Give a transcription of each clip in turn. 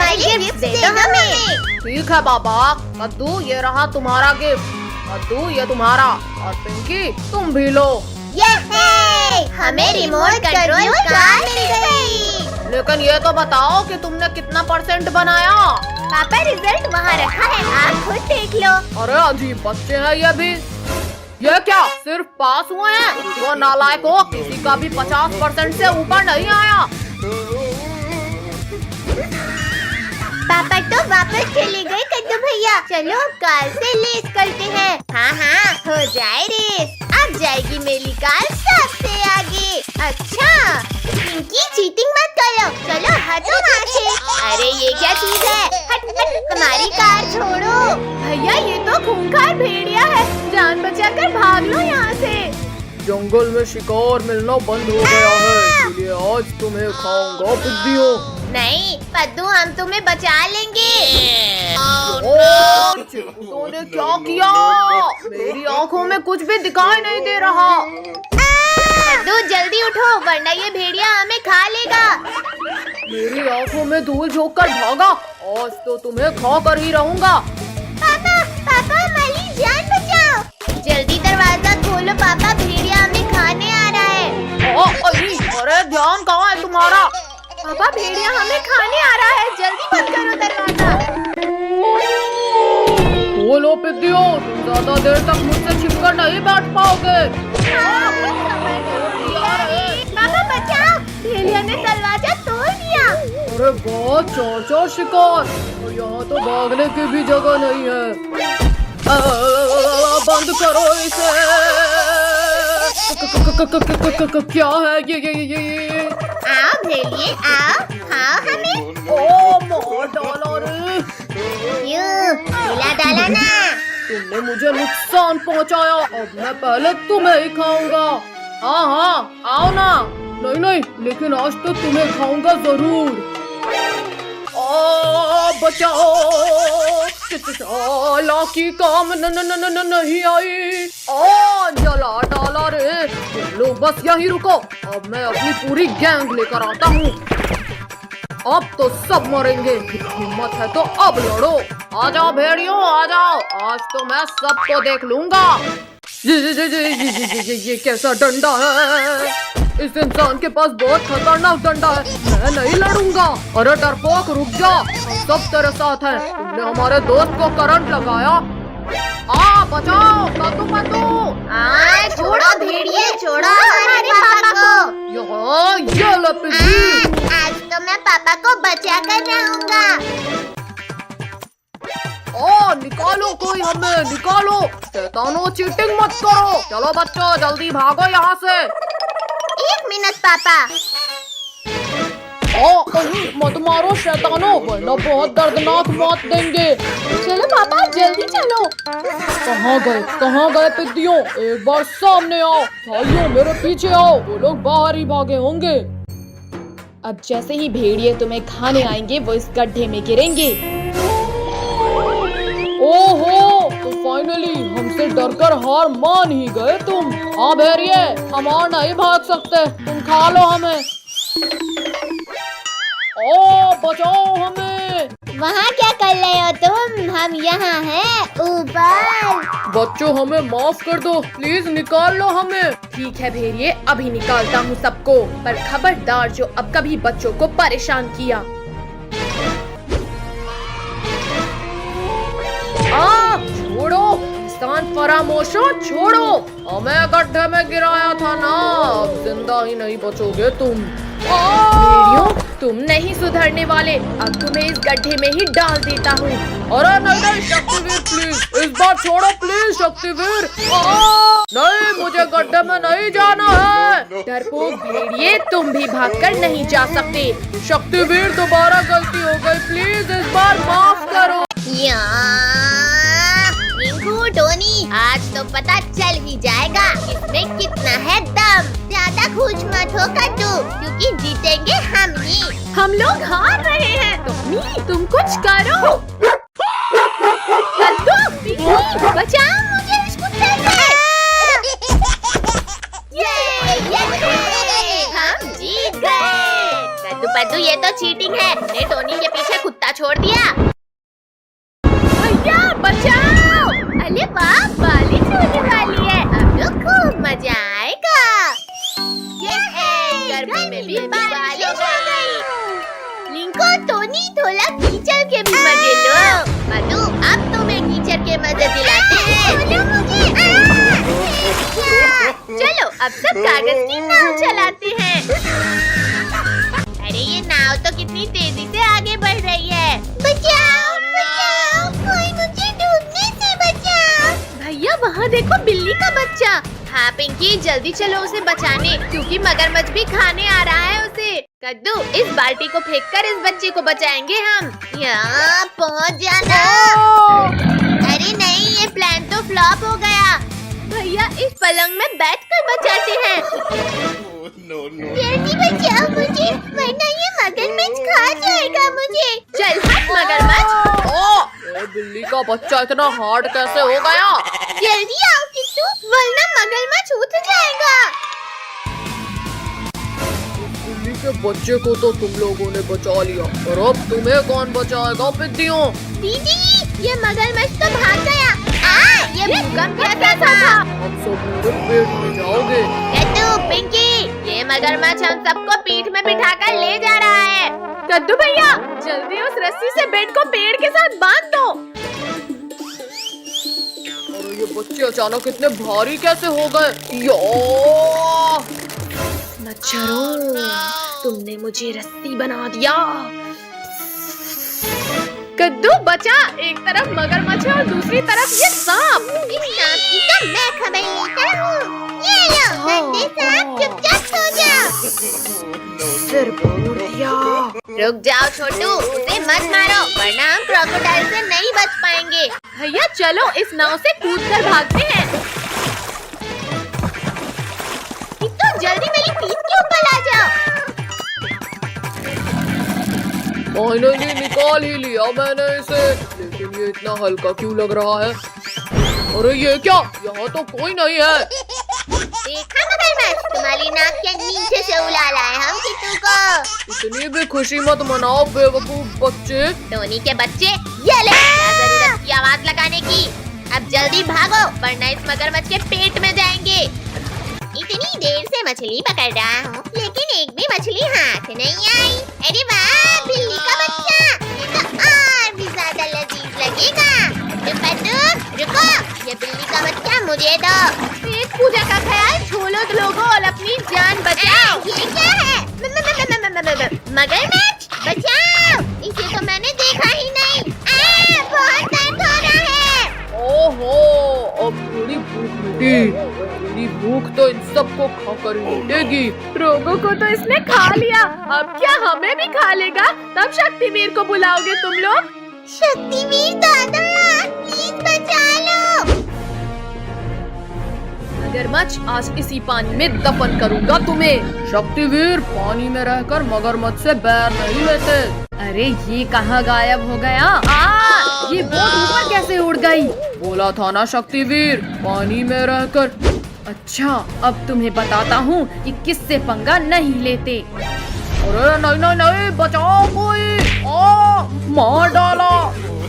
हमारे गिफ्ट दे दो हमें। ठीक है बाबा। कद्दू ये रहा तुम्हारा गिफ्ट, कद्दू ये तुम्हारा, और पिंकी तुम भी लो। हमें रिमोट कंट्रोल कार मिल गई। लेकिन ये तो बताओ कि तुमने कितना % बनाया? पापा रिजल्ट वहाँ रखा है, आप खुद देख लो। अरे अजीब बच्चे हैं ये भी। ये क्या सिर्फ पास हुए हैं? वो नालायक हो, किसी का भी 50% से ऊपर नहीं आया। पापा तो वापस चले गए कद्दू भैया। चलो कार से रेस करते हैं। हाँ हो जाए रेस। अब जाएगी मेरी कार सबसे आगे। अच्छा पिंकी चीटिंग मत करो, चलो हटो वहाँ से। अरे ये क्या चीज है? हट हमारी कार छोड़ो। भैया ये तो खूंखार भेड़िया है, जान बचाकर भाग लो यहाँ से। जंगल में शिकार मिलना बंद हो गया है, इसलिए आज तुम्हें खाऊंगा बुद्धियों। नहीं पद्दू, हम तुम्हें बचा लेंगे। चिंटू ने क्या किया? मेरी आँखों में कुछ भी दिखाई नहीं दे रहा। पद्दू जल्दी उठो वरना ये भेड़िया हमें खा लेगा। मेरी आँखों में धूल झोंककर भागा, आज तो तुम्हें खा कर ही रहूंगा। पापा हमारी जान बचाओ। जल्दी दरवाजा खोलो पापा, भेड़िया हमें खाने आ रहा है। अरे ध्यान कहाँ है तुम्हारा? पापा भेड़िया हमें खाने आ रहा है, जल्दी बंद करो दरवाजा। बोलो पिद्दियों, तुम ज्यादा देर तक मुझसे छिपकर नहीं बैठ पाओगे। पापा बचाओ, भेड़िया ने दरवाजा तोड़ दिया। अरे बहुत चार शिकार, और यहाँ तो भागने की भी जगह नहीं है। बंद करो इसे। क्या है ये? आओ भेड़िए आओ, खाओ हमें। ओ मार डाला रे। खिला डाला ना। तुमने मुझे नुकसान पहुंचाया, अब मैं पहले तुम्हें ही खाऊंगा। हाँ आओ ना। नहीं लेकिन आज तो तुम्हें खाऊंगा जरूर। बचाओ, साला की काम नहीं आई। जला डाला रे। तुम लोग बस यही रुको, अब मैं अपनी पूरी गैंग लेकर आता हूँ। अब तो सब मरेंगे, हिम्मत है तो अब लड़ो। आ जाओ भेड़ियों आ जाओ, आज तो मैं सबको देख लूंगा। ये कैसा डंडा है? इस इंसान के पास बहुत खतरनाक डंडा है, मैं नहीं लड़ूंगा। अरे डरपोक रुक जा, सब तेरे साथ हैं। तुमने हमारे दोस्त को करंट लगाया। बचाओ कद्दू। छोड़ो भेड़िए, छोड़ो हमारे पापा को। ये लपटी। आज तो मैं पापा को बचा कर रहूंगा। निकालो कोई हमें, निकालो। शैतानों चीटिंग मत करो। चलो बच्चों जल्दी भागो यहाँ से। 1 मिनट पापा। मत मारो शैतानों, वरना बहुत दर्दनाक मौत देंगे। चलो पापा जल्दी चलो। कहाँ गए पिद्दियों? एक बार सामने आओ। भाइयों मेरे पीछे आओ, वो लोग बाहर ही भागे होंगे। अब जैसे ही भेड़िए तुम्हें खाने आएंगे वो इस गड्ढे में गिरेंगे। ओहो, तो फाइनली हमसे डरकर हार मान ही गए तुम। हाँ भेड़िए, हम और नहीं भाग सकते, तुम खा लो हमें। बचाओ हमें। वहाँ क्या कर रहे हो तुम? हम यहाँ हैं ऊपर। बच्चों हमें माफ कर दो, प्लीज निकाल लो हमें। ठीक है भेड़िए, अभी निकालता हूँ सबको, पर खबरदार जो अब कभी बच्चों को परेशान किया। छोड़ो इंसान फरामोशो, छोड़ो। हमें गड्ढे में गिराया था ना, अब जिंदा ही नहीं बचोगे तुम। भेड़ियों तुम नहीं सुधरने वाले, अब तुम्हें इस गड्ढे में ही डाल देता हूँ। अरे नहीं शक्तिवीर प्लीज, इस बार छोड़ो प्लीज शक्तिवीर। नहीं, मुझे गड्ढे में नहीं जाना है। डरपोक भेड़िए, तुम भी भागकर नहीं जा सकते। शक्तिवीर दोबारा गलती हो गई, प्लीज इस बार माफ करो। रिंकू टोनी, आज तो पता चल ही जाएगा इसमें कितना है दम। ज्यादा खुश मत हो कद्दू, क्योंकि जीतेंगे हम ही। हम लोग हार रहे हैं, तुम कुछ करो। कद्दू, पिंकी, बचाओ मुझे इस कुत्ते से। ये हम जीत गए। कद्दू पद्दू ये तो चीटिंग है। ने टोनी के पीछे कुत्ता छोड़ दिया। भैया बचाओ। अरे वाह, बारिश होने वाली है। अब तो खूब मजा आएगा। गर्मी में भी बारिश हो गई। लिंको, टोनी, थोड़ा कीचड़ के भी मजे लो। पद्दू, अब तुम्हें कीचड़ के मजे दिलाते हैं। चलो अब सब कागज की नाव चलाते हैं। अरे ये नाव तो कितनी तेजी से आगे बढ़ रही है। बचाओ, बचाओ, कोई मुझे डूबने से बचाओ। भैया वहाँ देखो बिल्ली का बच्चा। हाँ पिंकी, जल्दी चलो उसे बचाने, क्योंकि मगरमच्छ भी खाने आ रहा है उसे। कद्दू, इस बाल्टी को फेंककर इस बच्चे को बचाएंगे हम। यहाँ पहुँच जाना। अरे नहीं, ये प्लान तो फ्लॉप हो गया। भैया इस पलंग में बैठकर बचाते हैं। जल्दी बचाओ मुझे, वरना ये मगरमच्छ खा जाएगा मुझे। चल हट मगरमच्छ। ये बिल्ली का बच्चा इतना हार्ड कैसे हो गया? जल्दी आओ किट्टू, वरना मगरमच्छ उठ जाएगा। बिल्ली के बच्चे को तो तुम लोगों ने बचा लिया, और अब तुम्हें कौन बचाएगा पिद्दियों? दीदी, ये मगरमच्छ तो भाग गया। ये भूकंप कैसा था? अब सब मेरे पेट में जाओगे। कद्दू, पिंकी, ये मगरमच्छ हम सबको पीठ में बिठाकर ले जा रहा है। कद्दू भैया जल्दी उस रस्सी से बेड को पेड़ के साथ बांध दो। अरे ये बच्चे अचानक इतने भारी कैसे हो गए? यो! मच्छरों, तुमने मुझे रस्सी बना दिया। कद्दू बचा, एक तरफ मगरमच्छ है और दूसरी तरफ ये सांप। इस सांप की तो मैं खबर लेता हूँ। ये लो, गंदे सांप, चुपचाप सो जाओ। सिर फोड़ दिया। रुक जाओ छोटू, उसे मत मारो, वरना हम क्रोकोडाइल से नहीं बच पाएंगे। भैया चलो इस नाव से कूदकर भागते हैं। किट्टू, जल्दी मेरी पीठ के ऊपर आ जाओ। फाइनली निकाल ही लिया मैंने इसे, लेकिन ये इतना हल्का क्यों लग रहा है? अरे ये क्या, यहाँ तो कोई नहीं है। देखा मगरमच्छ, तुम्हारी नाक के नीचे से उड़ा लाए हम किट्टू को। इतनी भी खुशी मत मनाओ बेवकूफ बच्चे। टोनी के बच्चे, ये ले, क्या जरूरत की आवाज लगाने की। अब जल्दी भागो, वरना इस मगरमच्छ के पेट में जाएंगे। इतनी देर से मछली पकड़ रहा हूँ, लेकिन एक भी मछली हाथ नहीं आई। अरे वाह, बिल्ली का बच्चा, ये तो और भी ज्यादा लजीज लगेगा। रुको, ये बिल्ली का बच्चा मुझे दो। पेट पूजा का ख्याल छोड़ो लोगों और अपनी जान बचाओ। ये क्या है? मगरमच्छ, बचाओ, इसे तो मैंने देखा ही नहीं। बहुत दर्द हो रहा है। ओहो, अब थोड़ी भूख मिटी। मेरी भूख तो इन सबको खाकर ही मिटेगी। रोगों को तो इसने खा लिया, अब क्या हमें भी खा लेगा? तब शक्तिवीर को बुलाओगे तुम लोग? शक्तिवीर दादा, प्लीज बचा लो। मगरमच्छ, आज इसी पानी में दफन करूंगा तुम्हें। शक्तिवीर, पानी में रहकर मगरमच्छ से बैर नहीं लेते। अरे ये कहाँ गायब हो गया? ये बोट ऊपर कैसे उड़ गई? बोला था ना शक्तिवीर, पानी में रहकर। अच्छा, अब तुम्हें बताता हूँ कि किससे पंगा नहीं लेते। अरे नहीं नहीं नहीं, बचाओ कोई। मार डाला।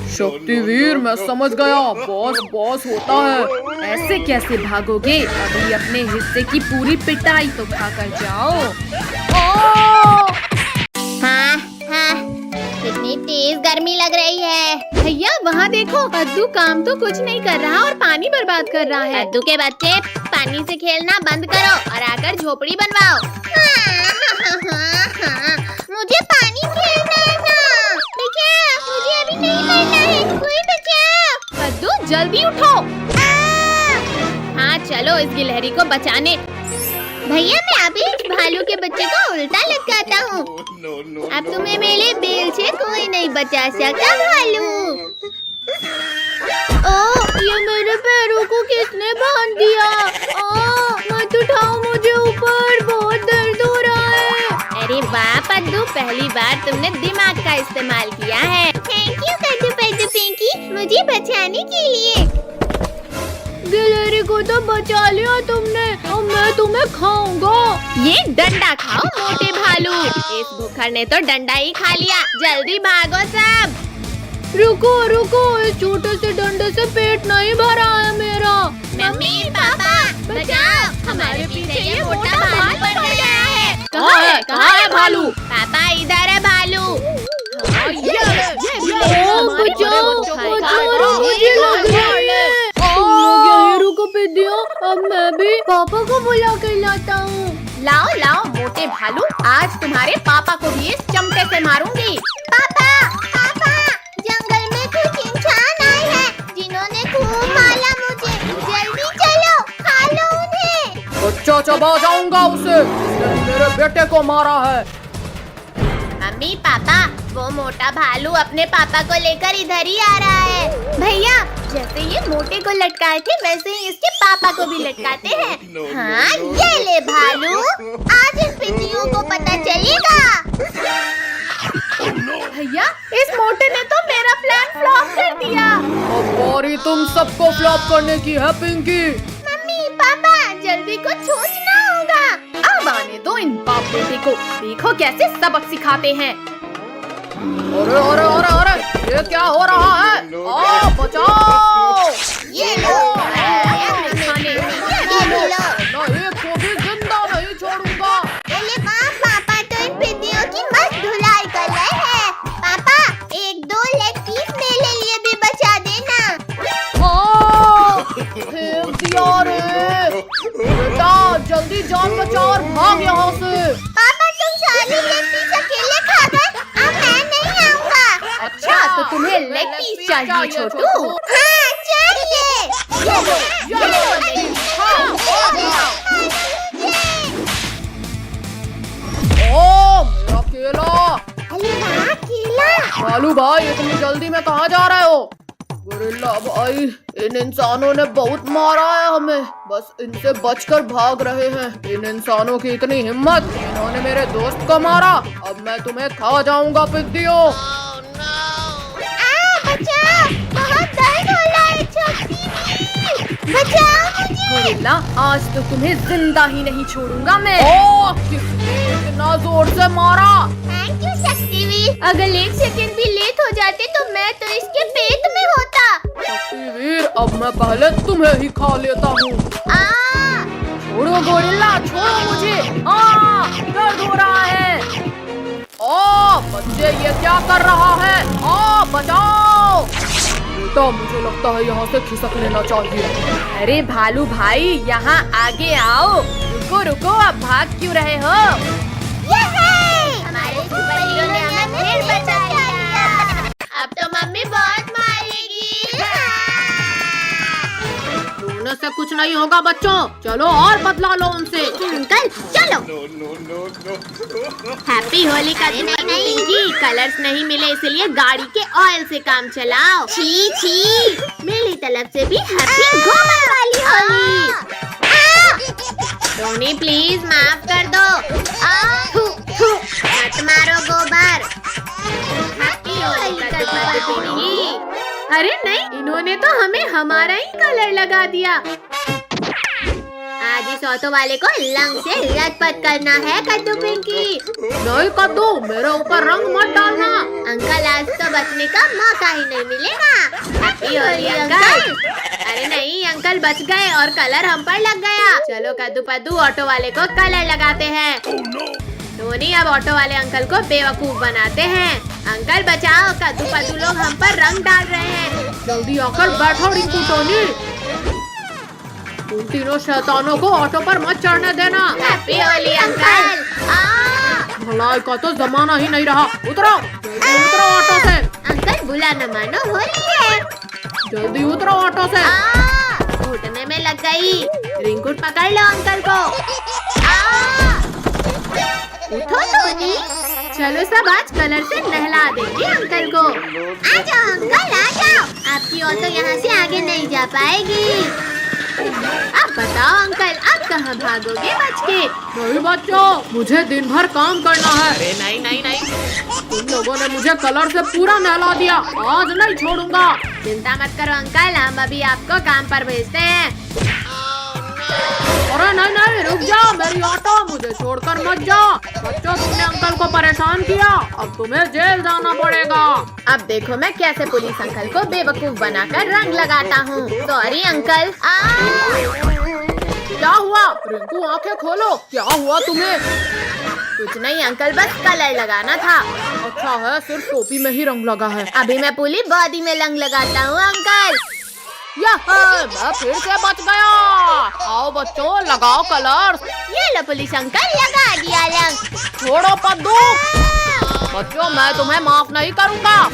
शक्तिवीर, मैं समझ गया, बॉस बॉस होता है। ऐसे कैसे भागोगे? अभी अपने हिस्से की पूरी पिटाई तो खाकर जाओ। हाँ, कितनी तेज गर्मी लग रही है। भैया वहाँ देखो, कद्दू काम तो कुछ नहीं कर रहा और पानी बर्बाद कर रहा है। कद्दू के बच्चे, पानी से खेलना बंद करो और आकर झोपड़ी बनवाओ। मुझे पानी खेलना है ना। देखिए, मुझे अभी नहीं मरना है, कोई बचाओ। कद्दू जल्दी उठो। हाँ चलो इस गिलहरी को बचाने। भैया मैं अभी इस भालू के बच्चे को उल्टा लटकाता हूँ। अब तुम्हें मेरे बेल से कोई नहीं बचा सकता भालू। ये मेरे पैरों को किसने बांध दिया? मत उठाओ मुझे ऊपर, बहुत दर्द हो रहा है। अरे वाह पद्दू, पहली बार तुमने दिमाग का इस्तेमाल किया है। थैंक यू कद्दू पद्दू पिंकी, मुझे बचाने के लिए। गिलहरी को तो बचा लिया तुमने, अब मैं तुम्हें खाऊंगा। ये डंडा खाओ मोटे भालू। इस भूखड़ ने तो डंडा ही खा लिया। जल्दी भागो सब। रुको रुको, इस छोटे से डंडे से पेट नहीं भरा है मेरा। मम्मी पापा बचाओ, हमारे पीछे ये मोटा भालू पड़ गया है। कहाँ है भालू? पापा इधर है भालू। बचाओ बचाओ, मुझे लग रही है। तुम लोग यहीं रुको पिद्दियों, अब मैं भी पापा को बुला कर लाता हूँ। लाओ लाओ मोटे भालू, आज तुम्हारे पापा को भी इस चमटे से मारूंगी। पापा पापा, जंगल में कुछ इंसान आए हैं जिन्होंने खूब मारा मुझे। जल्दी चलो, खा लो उन्हें। बच्चा चबा जाऊंगा उसे, इसने मेरे बेटे को मारा है। मम्मी पापा, वो मोटा भालू अपने पापा को लेकर इधर ही आ रहा है। भैया, जैसे ये मोटे को लटकाए थे वैसे ही इसके पापा को भी लटकाते हैं। हाँ, ये ले भालू, आज इन पिटियों को पता चलेगा। भैया, इस मोटे ने तो मेरा प्लान फ्लॉप कर दिया। अब बारी तुम सबको फ्लॉप करने की है पिंकी। मम्मी पापा, जल्दी कुछ सोचना होगा। अब आने दो इन बाप बेटे को, देखो कैसे सबक सिखाते हैं। अरे अरे अरे अरे, ये क्या हो रहा है? आ, बचाओ! ये लो, नहीं, एक को भी जिंदा नहीं छोड़ूंगा। अरे वाह, पापा तो इन पिटियों की मस्त धुलाई कर रहे हैं। पापा, एक दो लेग पीस मेरे लिए भी बचा देना। हाँ, फेंक दिया रे। बेटा जल्दी जान बचा और भाग यहाँ से। पापा, तुम सारी लेग पीस अकेले खा गए, अब मैं नहीं आऊँगा। अच्छा, तो तुम्हें लेग पीस चाहिए छोटू? हाँ, चाहिए। ओ, मेरा केला। अरे वाह, केला। भालू भाई, इतनी जल्दी में कहाँ जा रहे हो? गोरिल्ला भाई, इन इंसानों ने बहुत मारा है हमें, बस इनसे बचकर भाग रहे हैं। इन इंसानों की इतनी हिम्मत, इन्होंने मेरे दोस्त को मारा। अब मैं तुम्हें खा जाऊंगा पिद्दियों। बचाओ, बहुत दर्द हो रहा है छोटी। बचाओ मुझे। गोरिल्ला, आज तो तुम्हें जिंदा ही नहीं छोड़ूंगा मैं। ओह, किसने इतना जोर से मारा? थैंक यू शक्तिवीर, अगर 1 सेकंड भी लेट हो जाते तो मैं तो इसके पेट में होता। शक्तिवीर, अब मैं पहले तुम्हें ही खा लेता हूँ। छोड़ो गोरिल्ला, छोड़ो मुझे। दर्द हो रहा है। बच्चे, ये क्या कर रहा है? बचाओ! बेटा, मुझे लगता है यहाँ से खिसक लेना चाहिए। अरे भालू भाई, यहाँ आगे आओ। रुको रुको, अब भाग क्यों रहे हो? हमारे सुपर हीरो ने हमें फिर बचा लिया। अब तो मम्मी बहुत मारेगी। रोने से कुछ नहीं होगा बच्चों, चलो और बदला लो उनसे। अंकल चलो। हैप्पी होली का दिन पिंकी, कलर्स नहीं मिले इसलिए गाड़ी के ऑयल से काम चलाओ। छी छी, मेरी तरफ से भी हैप्पी घूमर वाली होली। टोनी प्लीज माफ कर दो। मत मारो गोबर। हैप्पी होली का पिंकी। अरे नहीं, इन्होंने तो हमें हमारा ही कलर लगा दिया। आज इस ऑटो वाले को लंग से लटपट करना है कद्दू पिंकी। नहीं कद्दू, मेरे ऊपर रंग मत डालना। अंकल, आज तो बचने का मौका ही नहीं मिलेगा। Happy Holi uncle. अरे नहीं अंकल, बच गए और कलर हम पर लग गया। चलो कद्दू पद्दू ऑटो वाले को कलर लगाते हैं। टोनी, अब ऑटो वाले अंकल को बेवकूफ बनाते हैं। अंकल बचाओ, कद्दू पद्दू लोग हम पर रंग डाल रहे हैं। जल्दी आकर बैठो रिंकू टोनी। उन तीनों शैतानों को ऑटो पर मत चढ़ने देना। Happy Holi uncle. भलाई का तो जमाना ही नहीं रहा। उतरो, उतरो ऑटो से। अंकल, बुला न मानो, होली है। जल्दी उतरो ऑटो से। घुटने में लग गई। रिंकू पकड़ लो अंकल को। उठो टोनी। चलो सब आज कलर से नहला देंगे अंकल को। आ जाओ अंकल, आ जाओ। आपकी ऑटो यहाँ से आगे नहीं जा पाएगी। अब बताओ अंकल, अब कहाँ भागोगे बच के? नहीं बच्चों, मुझे दिन भर काम करना है। अरे नहीं नहीं नहीं, तुम लोगों ने मुझे कलर से पूरा नहला दिया, आज नहीं छोड़ूंगा। चिंता मत करो अंकल, हम अभी आपको काम पर भेजते हैं। अरे नहीं नहीं, रुक जा मेरी ऑटो, मुझे छोड़कर मत जा। बच्चों, तुमने अंकल को परेशान किया, अब तुम्हें जेल जाना पड़ेगा। अब देखो मैं कैसे पुलिस अंकल को बेवकूफ बनाकर रंग लगाता हूँ। Sorry uncle. क्या हुआ रिंकू, आंखें खोलो, क्या हुआ तुम्हें? कुछ नहीं अंकल, बस कलर लगाना था। अच्छा है, सिर्फ टोपी में ही रंग लगा है। अभी मैं पूरी बॉडी में रंग लगाता हूँ अंकल। मैं फिर से बच गया। आओ बच्चों, लगाओ कलर। ये लो पुलिस अंकल, लगा दिया रंग। छोड़ो पद्दू। बच्चों, मैं तुम्हें माफ नहीं करूँगा,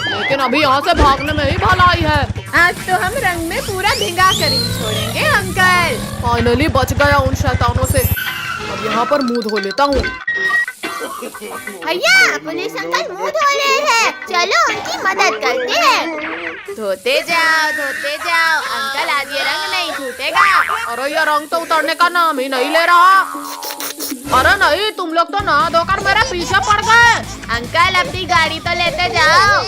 लेकिन अभी यहाँ से भागने में ही भलाई है। आज तो हम रंग में पूरा भिगा कर ही छोड़ेंगे अंकल। फाइनली बच गया उन शैतानों से। अब यहाँ पर मुंह धो लेता हूँ। भैया, पुलिस अंकल मुंह धो रहे हैं, चलो उनकी मदद करते हैं। धोते जाओ अंकल, आज ये रंग नहीं छूटेगा। अरे ये रंग तो उतरने का नाम ही नहीं ले रहा। अरे नहीं, तुम लोग तो नहा धोकर मेरे पीछे पड़ गए। अंकल अपनी गाड़ी तो लेते जाओ।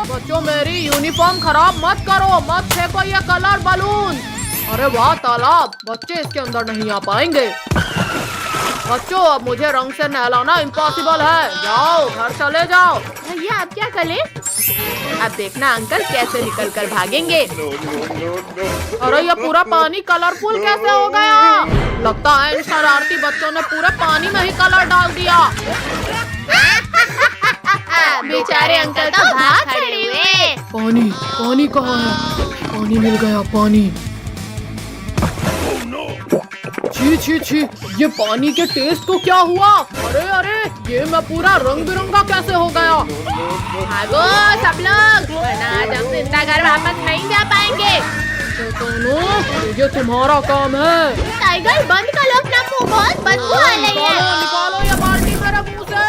बच्चों, मेरी यूनिफॉर्म खराब मत करो, मत फेंको ये कलर बलून। अरे वाह तालाब, बच्चे इसके अंदर नहीं आ पाएंगे। बच्चों, अब मुझे रंग से नहलाना इम्पॉसिबल है, जाओ घर चले जाओ। भैया अब क्या करें? अब देखना अंकल कैसे निकल कर भागेंगे। अरे ये पूरा पानी कलरफुल कैसे हो गया? लगता है इन शरारती बच्चों ने पूरे पानी में ही कलर डाल दिया। बेचारे अंकल तो भाग खड़े हुए। पानी कहाँ है? पानी मिल गया, पानी। छी, ये पानी के टेस्ट को क्या हुआ? अरे ये मैं पूरा रंग बिरंगा कैसे हो गया? भागो सब लोग, वरना आज हम जिंदा घर वापस नहीं जा पाएंगे। ये तुम्हारा काम है। टाइगर बंद करो अपना मुंह, बहुत बदबू आ रही है। निकालो ये बाल्टी मेरे मुंह से।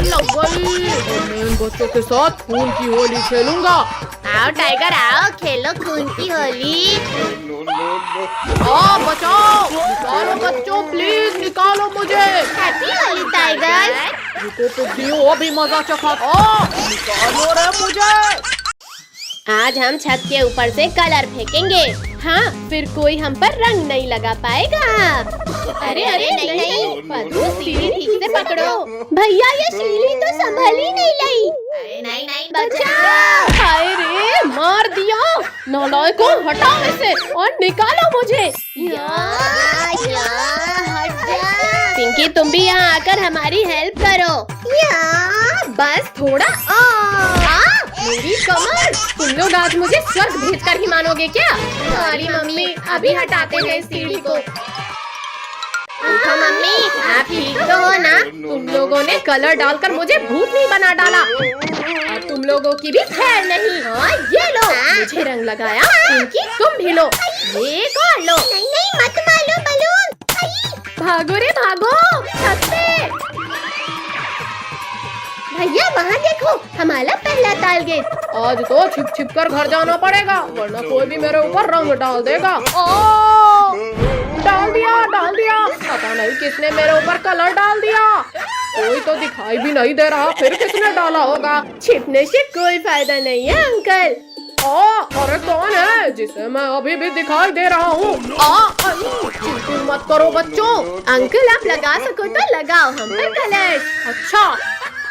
लग गई। मैं इन बच्चों के साथ खून की होली खेलूंगा। आओ टाइगर आओ, खेलो खून की होली। बचाओ, निकालो बच्चों, प्लीज निकालो मुझे। Happy Holi tiger. रुको पिग्गियों, अभी मजा चखा। निकालो रे मुझे। आज हम छत के ऊपर से कलर फेंकेंगे। हाँ, फिर कोई हम पर रंग नहीं लगा पाएगा। अरे नहीं, पद्दू सीढ़ी ठीक से पकड़ो। भैया ये सीढ़ी तो संभल ही नहीं रही। नहीं बचाओ। हाय रे, मार दिया। नालायकों, हटाओ इसे और निकालो मुझे। हट जा। पिंकी, तुम भी यहाँ आकर हमारी हेल्प करो। बस थोड़ा मेरी कमर। तुम लोग आज मुझे स्वर्ग भेजकर ही मानोगे क्या? सॉरी मम्मी, अभी हटाते हैं इस सीढ़ी को। उठो मम्मी, आप ठीक तो हो ना? तुम लोगों ने कलर डालकर मुझे भूत नहीं बना डाला। और तुम लोगों की भी खैर नहीं। हाँ, ये लो। मुझे रंग लगाया, पिंकी तुम भी लो। ये कौन लो? नहीं मत मारो बलून। भागो रे भागो, छत पे। भैया वहाँ देखो, हमारा पहला टारगेट। आज तो छिप कर घर जाना पड़ेगा, वरना कोई भी मेरे ऊपर रंग डाल देगा। डाल दिया। पता नहीं किसने मेरे ऊपर कलर डाल दिया। कोई तो दिखाई भी नहीं दे रहा, फिर किसने डाला होगा? छिपने से कोई फायदा नहीं है अंकल। अरे कौन है जिसे मैं अभी भी दिखाई दे रहा हूँ? चिंता मत करो बच्चों। अंकल आप लगा सको तो लगाओ हम पर कलर। अच्छा,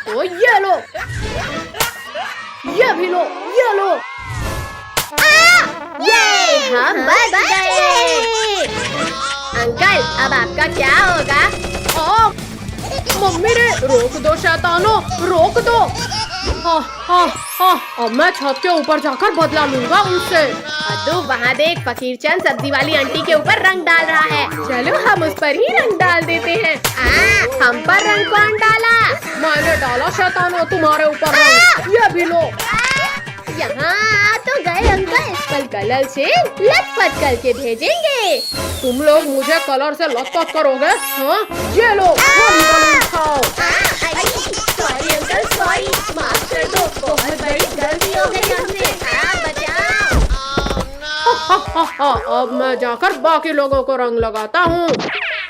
तो ये लो, ये भी लो, ये लो। ये हम बच गए। अंकल अब आपका क्या होगा? मम्मी रे, रोक दो शैतानों, रोक दो। अब मैं छत के ऊपर जाकर बदला लूंगा उनसे। अद्दू वहाँ देख, फकीर चंद सब्जी वाली आंटी के ऊपर रंग डाल रहा है। चलो हम उस पर ही रंग डाल देते हैं। हम पर रंग कौन डाला? मैंने डाला शैतानों तुम्हारे ऊपर रंग। ये भी लो। यहाँ तो गए अंकल, कल कलर से लटपट करके भेजेंगे। तुम लोग मुझे कलर से लटपट करोगे? हाँ, ये लो, खाओ। सॉरी अंकल, सॉरी, माफ कर दो, बहुत बड़ी गलती हो गई हमसे। बचाओ। अब मैं जाकर बाकी लोगों को रंग लगाता हूँ।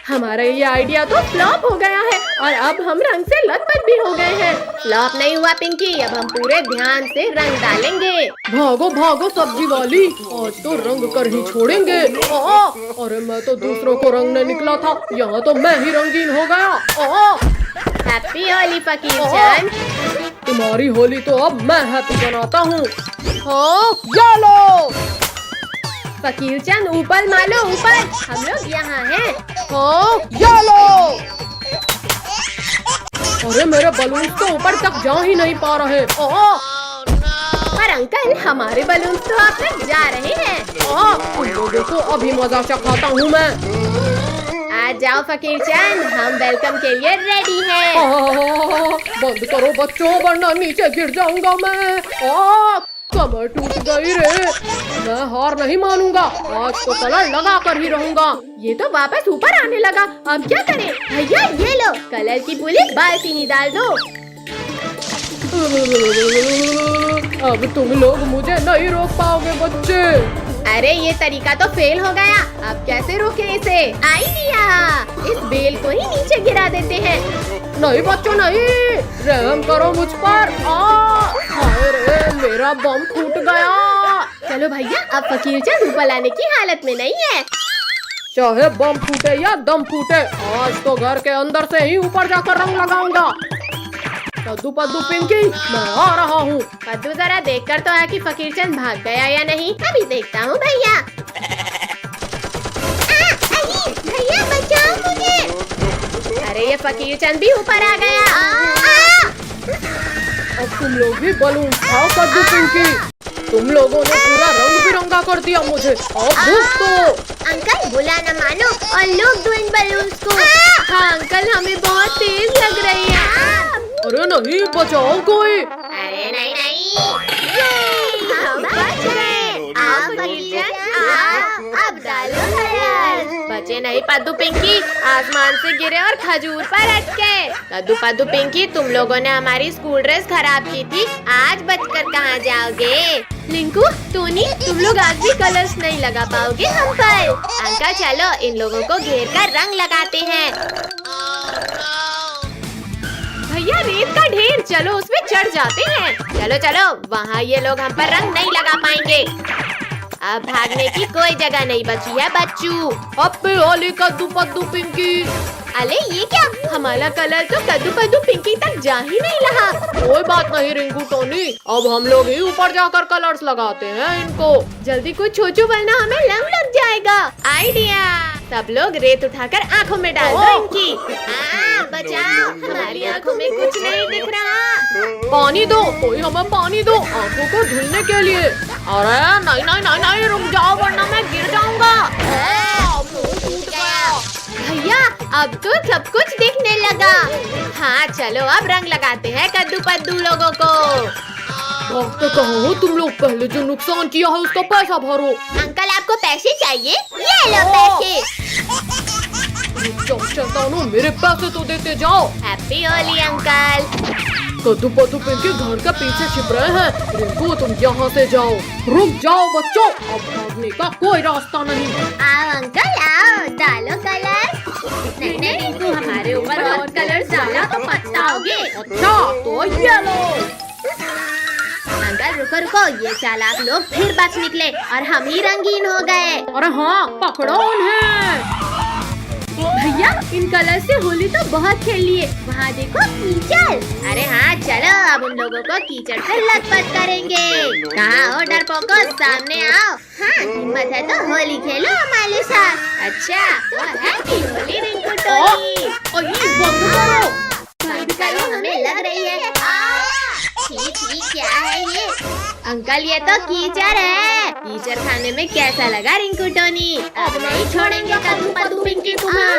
हमारा ये आइडिया तो फ्लॉप हो गया है। और अब हम रंग से लथपथ भी हो गए हैं। फ्लॉप नहीं हुआ पिंकी, अब हम पूरे ध्यान से रंग डालेंगे। भागो भागो सब्जी वाली, आज तो रंग कर ही छोड़ेंगे। अरे मैं तो दूसरों को रंगने निकला था, यहाँ तो मैं ही रंगीन हो गया। हैप्पी होली फकीर चंद। तुम्हारी होली तो अब मैं हैप्पी बनाता हूँ। येलो फकीर चंद ऊपर मालो ऊपर, हम लोग यहाँ हैं। येलो। अरे मेरे बलून तो ऊपर तक जा ही नहीं पा रहे। पर अंकल हमारे बलून तो आप तक जा रहे हैं। तुम लोगों को अभी मजा चखाता हूँ मैं। आ जाओ फकीर चंद, हम वेलकम के लिए रेडी हैं। बंद करो बच्चों, वरना नीचे गिर जाऊंगा मैं। कमर टूट गई रे। मैं हार नहीं मानूंगा, आज तो कलर लगा कर ही रहूंगा। ये तो वापस ऊपर आने लगा, अब क्या करें? भैया ये लो, कलर की पूरी बाल्टी डाल दो। अब तुम लोग मुझे नहीं रोक पाओगे बच्चे। अरे ये तरीका तो फेल हो गया, अब कैसे रोके इसे? आइडिया, इस बेल को ही नीचे गिरा देते हैं। नहीं बच्चों नहीं, रहम करो मुझ पर। हाय रे, मेरा बम फूट गया। चलो भैया, अब फकीर चंद ऊपर लाने की हालत में नहीं है। चाहे बम फूटे या दम फूटे, आज तो घर के अंदर से ही ऊपर जाकर रंग लगाऊंगा। कद्दू पद्दू पिंकी, मैं आ रहा हूँ। पद्दू जरा देखकर तो है कि फकीर चंद भाग गया या नहीं। अभी देखता हूँ भैया। भैया बचाओ मुझे। अरे ये फकीर चंद भी ऊपर आ गया। अब तुम लोग भी बलून खाओ कद्दू पिंकी। तुम लोगों ने पूरा रंग बिरंगा कर दिया मुझे। अब भूख तो। अंकल बुला न मानो और लोग दो इन बलून्स को। हाँ अंकल, हमें बहुत तेज लग रही है। अरे नहीं, बचाओ कोई। अरे नहीं नहीं, हम बच गए। आओ फकीर चंद, आओ, अब डालो कलर। बचे नहीं पद्दू पिंकी, आसमान से गिरे और खजूर पर अटके। कद्दू पद्दू पिंकी, तुम लोगों ने हमारी स्कूल ड्रेस खराब की थी, आज बचकर कहाँ जाओगे? लिंकू, टोनी, तुम लोग आज भी कलर्स नहीं लगा पाओगे हम पर। अंकल चलो, इन लोगों को घेर कर रंग लगाते हैं। भैया रेत का ढेर, चलो उसमें चढ़ जाते हैं। चलो चलो, वहाँ ये लोग हम पर रंग नहीं लगा पाएंगे। अब भागने की कोई जगह नहीं बची है बच्चू। हैप्पी होली कद्दू पद्दू पिंकी। अरे ये क्या, हमारा कलर तो कद्दू पद्दू पिंकी तक जा ही नहीं रहा। कोई बात नहीं रिंकू टोनी, अब हम लोग ही ऊपर जाकर कलर्स लगाते हैं इनको। जल्दी कुछ सोचो वरना हमें रंग लग जाएगा। आइडिया, सब लोग रेत उठाकर आँखों में डाल दो इनकी। बचाओ, हमारी आँखों में कुछ नहीं दिख रहा। पानी दो, कोई हमें पानी दो आँखों को धुलने के लिए। अरे नहीं नहीं नहीं नहीं, रुक जाओ वरना मैं गिर जाऊंगा। भैया अब तो सब कुछ दिखने लगा। हाँ चलो, अब रंग लगाते हैं कद्दू पद्दू लोगों को। भागते कहाँ हो तुम लोग? पहले जो नुकसान किया है उसका पैसा भरो। अंकल आपको पैसे चाहिए? ये लो पैसे। शैतानों, मेरे पैसे तो देते जाओ। Happy Holi uncle. कद्दू पद्दू पिंकी घर के पीछे छिप रहे हैं। रिंकू तुम यहाँ से जाओ। रुक जाओ बच्चों, अब भागने का कोई रास्ता नहीं। आओ अंकल आओ, डालो कलर। नहीं नहीं रिंकू, हमारे ऊपर और कलर डाला तो पछताओगे। अच्छा तो ये लो। अंकल रुको रुको, ये चालाक लोग फिर बच निकले और हम ही रंगीन हो गए। अरे हाँ, पकड़ो उन्हें। भैया इन कलर से होली तो बहुत खेल लिए, वहाँ देखो कीचड़। अरे हाँ चलो, अब उन लोगों को कीचड़ से लथपथ करेंगे। कहाँ हो डरपोको, सामने आओ। हाँ हिम्मत है तो होली खेलो हमारे साथ। अच्छा तो हैप्पी होली रिंकू टोनी। बंद करो। बंद करो, हमें लग रही है। ठीक क्या है ये? अंकल ये तो कीचड़ है। कीचड़ खाने में कैसा लगा रिंकू टोनी? अब नहीं छोड़ेंगे कद्दू पद्दू पिंकी तुम्हें।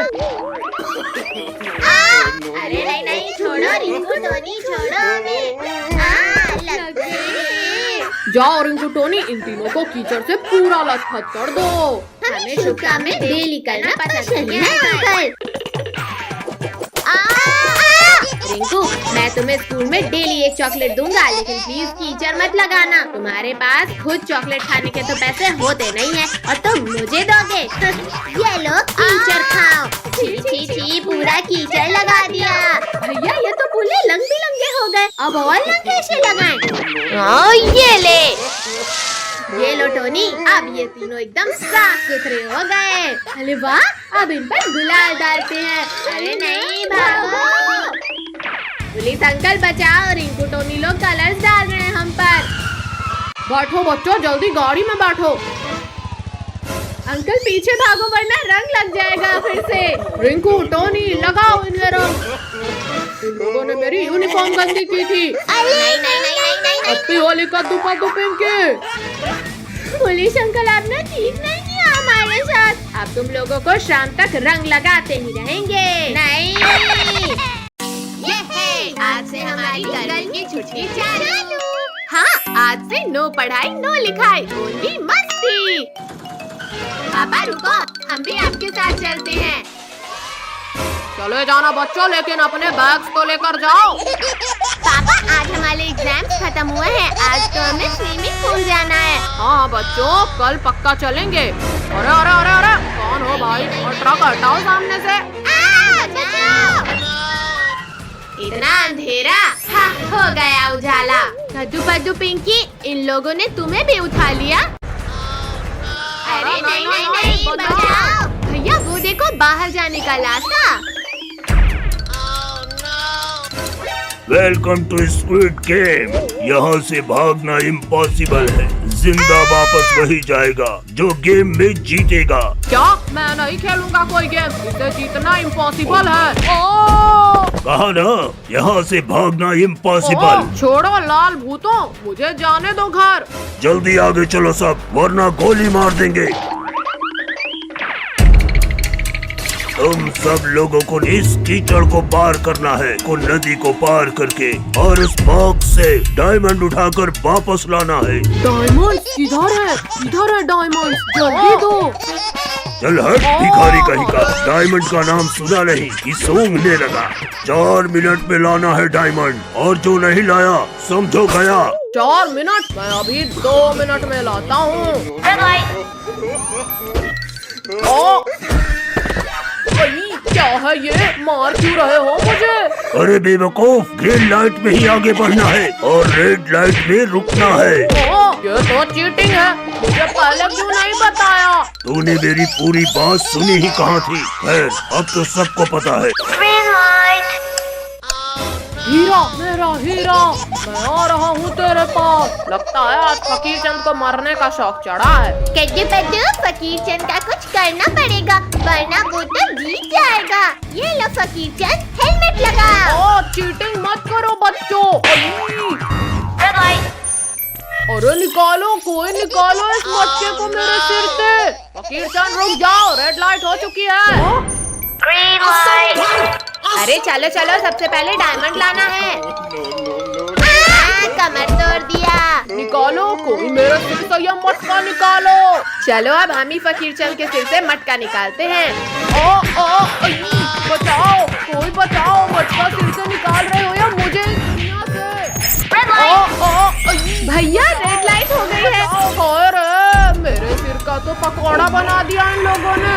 अरे नहीं नहीं, छोड़ो रिंकू टोनी, छोड़ो हमें। लग गई। जाओ रिंकू टोनी, इन तीनों को कीचड़ से पूरा लथपथ कर दो। हमें शुभ काम में डेली करना पसंद है अंकल। रिंकू, मैं तुम्हें स्कूल में डेली एक चॉकलेट दूंगा, लेकिन प्लीज कीचड़ मत लगाना। तुम्हारे पास खुद चॉकलेट खाने के तो पैसे होते नहीं है और तुम मुझे दोगे। ये लो कीचड़ खाओ। छी छी छी, पूरा कीचड़ लगा दिया। भैया ये तो पूरे रंग बिरंगे हो गए, अब और रंग कैसे लगाएं? हाँ ये ले। ये लो टोनी, अब ये तीनों एकदम साफ सुथरे हो गए। अरे वाह, अब इन पर गुलाल डालते हैं। अरे नहीं भागो। पुलिस अंकल बचाओ, रिंकू टोनी लोग कलर्स डाल रहे हैं हम पर। बैठो बच्चों, जल्दी गाड़ी में बैठो। अंकल पीछे भागो वरना रंग लग जाएगा फिर से। रिंकू टोनी लगाओ इन्हें रंग। इन लोगों ने मेरी यूनिफॉर्म गंदी की थी। नहीं नहीं नहीं नहीं नहीं। हैप्पी होली का दुपट्टा पहन के। पुलिस अंकल आपने ठीक नहीं किया हमारे साथ। अब तुम लोगों को शाम तक रंग लगाते ही रहेंगे। नहीं। ये है, आज से हमारी गर्मी की छुट्टी चालू। हाँ, आज से नो पढ़ाई नो लिखाई, ओनली मस्ती। पापा रुको, हम भी आपके साथ चलते हैं। चले जाना बच्चों, लेकिन अपने बैग्स तो लेकर जाओ। पापा आज हमारे एग्जाम्स खत्म हुए हैं, आज तो हमें स्विमिंग पूल जाना है। हाँ बच्चों, कल पक्का चलेंगे। अरे अरे अरे अरे, कौन हो भाई? और ट्रक हटाओ सामने से। इतना अंधेरा, हाँ हो गया उजाला। कद्दू पद्दू पिंकी, इन लोगों ने तुम्हें भी उठा लिया। अरे नहीं नहीं नहीं, बचाओ। भैया वो देखो, बाहर जाने का रास्ता। Welcome to Squid Game. यहाँ से भागना इम्पॉसिबल है, जिंदा वापस वही जाएगा जो गेम में जीतेगा। क्या? मैं नहीं खेलूंगा कोई गेम, इसे जीतना इम्पॉसिबल है। ओ! कहा ना, यहाँ से भागना इम्पॉसिबल। छोड़ो लाल भूतों, मुझे जाने दो घर। जल्दी आगे चलो सब, वरना गोली मार देंगे। तुम सब लोगों को इस कीचड़ को पार करना है, को नदी को पार करके, और उस बॉक्स से डायमंड उठाकर वापस लाना है। डायमंड किधर है? किधर है डायमंड? जल्दी दो। चल हट भिखारी कहीं का, डायमंड का नाम सुना नहीं कि सूंघने लगा। 4 मिनट में लाना है डायमंड, और जो नहीं लाया समझो गया। 4 मिनट? मैं अभी 2 मिनट में लाता हूँ। क्या है ये? मार क्यों रहे हो मुझे? अरे बेवकूफ, ग्रीन लाइट में ही आगे बढ़ना है और रेड लाइट में रुकना है। ये तो चीटिंग है, मुझे पहले क्यों नहीं बताया? तूने मेरी पूरी बात सुनी ही कहाँ थी? खैर, अब तो सबको पता है। हीरा, मेरा हीरा, मैं आ रहा हूँ तेरे पास। लगता है आज फकीर चंद को मरने का शौक चढ़ा है। कद्दू पद्दू, फकीर चंद का कुछ करना पड़ेगा, वरना वो तो जीत जाएगा। ये लो फकीर चंद, हेलमेट लगाओ। चीटिंग मत करो बच्चों। अरे निकालो, कोई निकालो इस बच्चे को मेरे सिर से। फकीर चंद रुक जाओ, रेड लाइट हो चुकी है। अरे चलो चलो, सबसे पहले डायमंड लाना है। कमर तोड़ दिया। निकालो, कोई मेरे सिर से यह मटका निकालो। चलो अब हम ही फकीर चंद के सिर से मटका निकालते हैं। बचाओ, कोई बचाओ, मटका सिर से निकाल रहे हो या मुझे इस दुनिया से? भैया रेड लाइट हो गई है। अरे मेरे सिर का तो पकौड़ा बना दिया इन लोगों ने।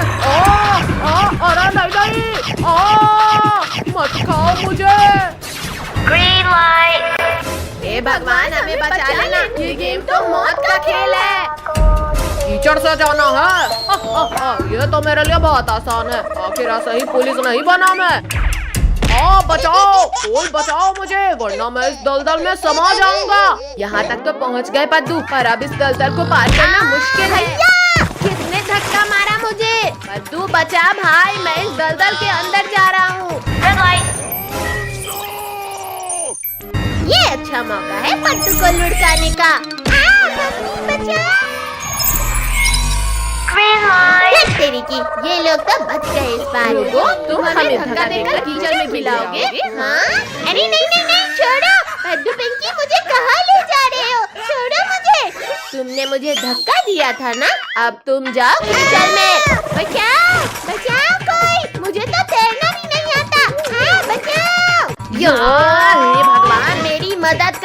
अरे नहीं, मत खाओ मुझे। हे भगवान, हमें बचा लेना, ये गेम तो मौत का खेल है। कीचड़ से जाना है? ये तो मेरे लिए बहुत आसान है, आखिर सही पुलिस नहीं बना मैं। बचाओ, कोई बचाओ मुझे, वरना मैं इस दलदल में समा जाऊंगा। यहाँ तक तो पहुँच गए पद्दू, पर अब इस दलदल को पार करना मुश्किल है। किसने धक्का मारा मुझे? पद्दू बचा भाई, मैं इस दलदल के अंदर जा रहा हूँ। ये अच्छा मौका है पट्टू को लुढ़काने का। बचाओ। तेरी की, ये लोग तो बच गए इस बार। तुम हमें धक्का देकर कीचड़ में गिराओगे? हाँ? अरे नहीं नहीं नहीं, छोड़ो। पद्दू पिंकी, मुझे कहाँ ले जा रहे हो? छोड़ो मुझे। तुमने मुझे धक्का दिया था ना, अब तुम जाओ कीचड़ में। बचाओ बचाओ कोई, मुझे तो तैरना भी नहीं आता। बचाओ। हे भगवान, मेरी मदद